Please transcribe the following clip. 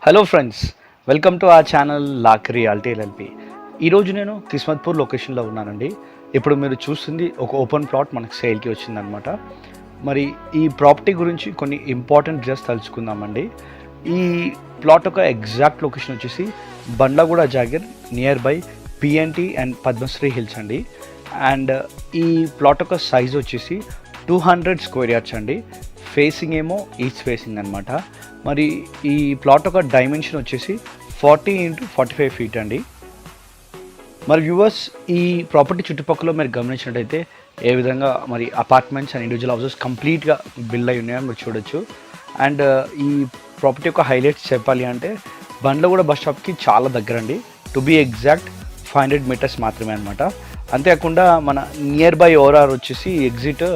Hello friends, welcome to our channel Lock Reality LLP. ఈరోజు నేను కిస్మత్పూర్ లొకేషన్లో ఉన్నానండి. ఇప్పుడు మీరు చూస్తుంది ఒక ఓపెన్ ప్లాట్ మనకు సేల్కి వచ్చిందనమాట. మరి ఈ ప్రాపర్టీ గురించి కొన్ని ఇంపార్టెంట్ డీటెయిల్స్ తెలుసుకుందామండి. ఈ ప్లాట్ యొక్క ఎగ్జాక్ట్ లొకేషన్ వచ్చేసి Bandlaguda Jagir nearby PNT and Padmashri hills అండి. అండ్ ఈ ప్లాట్ యొక్క సైజ్ వచ్చేసి 200 స్క్వేర్ యార్డ్స్ అండి. ఫేసింగ్ ఏమో ఈస్ట్ ఫేసింగ్ అనమాట. మరి ఈ ప్లాట్ యొక్క డైమెన్షన్ వచ్చేసి 40 × 45 ఫీట్ అండి. మరి వ్యూవర్స్, ఈ ప్రాపర్టీ చుట్టుపక్కల మీరు గమనించినట్టయితే ఏ విధంగా మరి అపార్ట్మెంట్స్ అండ్ ఇండివిజువల్ హౌసెస్ కంప్లీట్గా బిల్డ్ అయి ఉన్నాయని మీరు చూడొచ్చు. అండ్ ఈ ప్రాపర్టీ యొక్క హైలైట్స్ చెప్పాలి అంటే బండ్లగూడ బస్ స్టాప్కి చాలా దగ్గర అండి. టు బీ ఎగ్జాక్ట్ 500 మీటర్స్ మాత్రమే అనమాట. అంతేకాకుండా మన నియర్ బై ఓఆర్ఆర్ వచ్చేసి ఎగ్జిట్